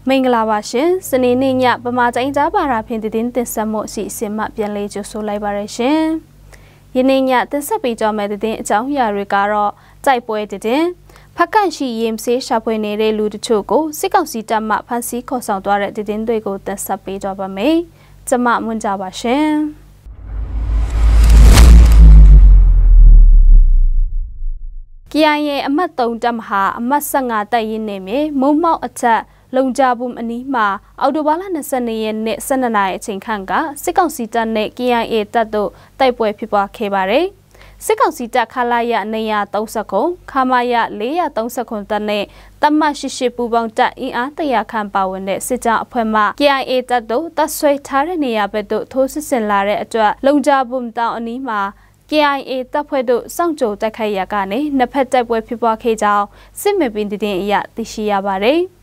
မင်္ဂလာပါရှင်စနေနေ့ညပမာတိုင်းကြားပါရာဖြင့်တင်ဆက်မှုအစီအစဉ်မှပြန်လေးကြိုဆိုလိုက်ပါရရှင်ယနေ့ညတင်ဆက်ပေးကြမယ့်တင်အကြောင်းအရာတွေကတော့တိုက်ပွဲတင်ဖက်ကန်ရှိရင်ဆေးရှာဖွေနေတဲ့လူတချို့ကိုစစ်ကောင်စီတပ်မှဖမ်းဆီးခေါ်ဆောင်သွားတဲ့တင်တွေကိုတင်ဆက်ပေးကြပါမယ်ကျမမွန်းကြပါရှင်KIA အမှတ်3တပ်မဟာအမှတ်15တပ်ရင်းနေမြေမုံမောက်အထက်လုံကြဘူးအနီးမှာအော်တိုဘာလ22ရက်နေ့12နာရီအချိန်ခန့်ကစစ်ကောင်စီတပ်နဲ့ KIA တပ်တို့တိုက်ပွဲဖြစ်ပွားခဲ့ပါတယ်။စစ်ကောင်စီတပ်ခလာရ239ခမာရ439တပ်နဲ့တမတ်ရှိပူပေါင်းတပ်အင်အား100ခန့်ပါဝင်တဲ့စစ်ကြောင်းအဖွဲ့မှ KIA တပ်တို့တပ်ဆွဲထားတဲ့နေရာဘက်သို့ထိုးစစ်ဆင်လာတဲ့အတွက်လုံကြဘူးတောင်အနီးမှာKIA တပ်ဖွဲ့တို့စောင့်ကြိုတိုက်ခိုက်ရာကနေနှစ်ဖက်တိုက်ပွဲဖြစ်ပွားခဲ့ကြောင်းစစ်မြေပြင်တင်အရသိရှိရပါတယ်။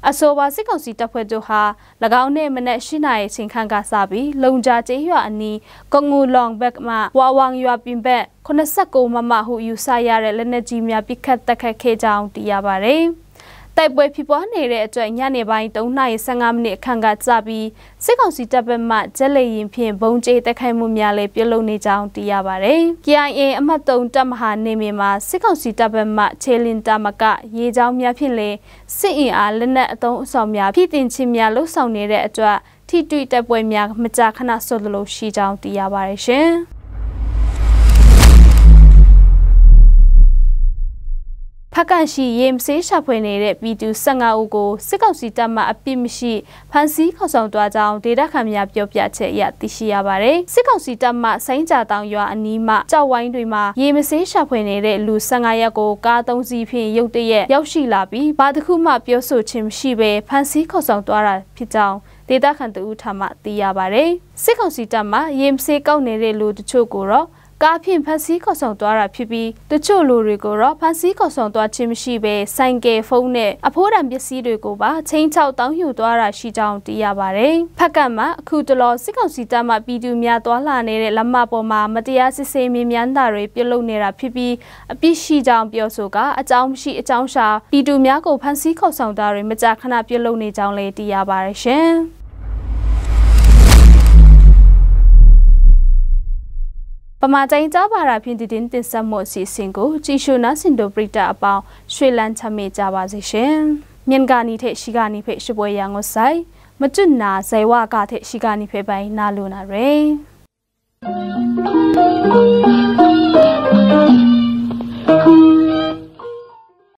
အဆိုပါစစ်ကောင်စီတပ်ဖွဲ့တို့ဟာ၎င်းနဲ့မနက်8နာရီချိန်ခန့်ကစပြီးလုံကြကျေးရွာအနီးကငူလောင်ဘက်မှဝါဝမ်ရွာပြင်ဘက်89မမဟုယူဆရတဲ့လက်နက်ကြီးများပစ်ခတ်တိုက်ခိုက်ခဲ့ကြောင်းသိရပါတယ်။တိုက်ပွဲဖြစ်ပွားနေတဲ့အတွက်ညနေပိုင်း3:15မိနစ်အခန့်ကစပြီးစစ်ကောင်စီတပ်ဘက်မှဂျက်လေယာဉ်ဖြင့်ဘုံကျဲတိုက်ခိုက်မှုများလည်းပြုလုပ်နေကြောင်းသိရပါတယ်။ KIA အမှတ်3တပ်မဟာနေမြေမှာစစ်ကောင်စီတပ်ဘက်မှခြေလင်းတမကရေကြောင်းများဖြင့်လည်းစစ်အင်အားလက်နက်အုံအဆောင်များဖြည့်တင်ခြင်းများလှုပ်ဆောင်နေတဲ့အတွက်ထိတွေ့တိုက်ပွဲများမကြာခဏဆိုသလိုရှိကြောင်းသိရပါတယ်ရှင်။ဖက်ကန်ရှိရင်ဆေးရှာဖွေနေတဲ့ပြည်သူ15ဦးကိုစစ်ကောင်စီတပ်မှအပြစ်မရှိဖမ်းဆီးခေါ်ဆောင်သွားကြောင်းဒေသခံများပြောပြချက်အရသိရှိရပါတယ်။စစ်ကောင်စီတပ်မှဆိုင်းကြတောင်ရွာအနီးမှကြောက်ဝိုင်းတွေမှာရေမဆေးရှာဖွေနေတဲ့လူ15ရက်ကိုကား3စီးဖြင့်ရုတ်တရက်ရောက်ရှိလာပြီးဘာတစ်ခုမှပြောဆိုခြင်းမရှိဘဲဖမ်းဆီးခေါ်ဆောင်သွားတာဖြစ်ကြောင်းဒေသခံတဦးထမှသိရပါတယ်။စစ်ကောင်စီတပ်မှရေမဆေးကောက်နေတဲ့လူတချို့ကိုတော့ကားဖြင့်ဖမ်းဆီးခေါ်ဆောင်သွားတာဖြစ်ပြီးတချို့လူတွေကိုတော့ဖမ်းဆီးခေါ်ဆောင်သွားခြင်းမရှိဘဲဆိုင်ကယ်ဖုန်းနဲ့အဖိုးတန်ပစ္စည်းတွေကိုပါချင်းချောက်တောင်းယူသွားတာရှိကြောင်းသိရပါတယ်။ဖက်ကမှအခုတလောစစ်ကောင်စီတပ်မှပြည်သူများသွားလာနေတဲ့လမ်းမပေါ်မှာမတရားစစ်ဆေးမြင်မြန်တာတွေပြုလုပ်နေတာဖြစ်ပြီးအပြစ်ရှိကြောင်းပြောဆိုကအကြောင်းမရှိအကြောင်းရှာပြည်သူများကိုဖမ်းဆီးခေါ်ဆောင်တာတွေမကြာခဏပြုလုပ်နေကြောင်းလည်းသိရပါတယ်ရှင်။ပမာတိုင်းကြားပါရာဖြင့်တင်ဆက်မှုအစီအစဉ်ကိုကြည့်ရှုနားဆင်တို့ပရိသတ်အပေါင်းရွှေလန်းချမေကြပါစေရှင်။မြန်ကာနီထက်ရှိကာနီဖေရှပွဲရန်ကိုဆိုင်မကျွနာဇေဝကထက်ရှိကာနီဖေပိုင်းနာလိုနာရယ်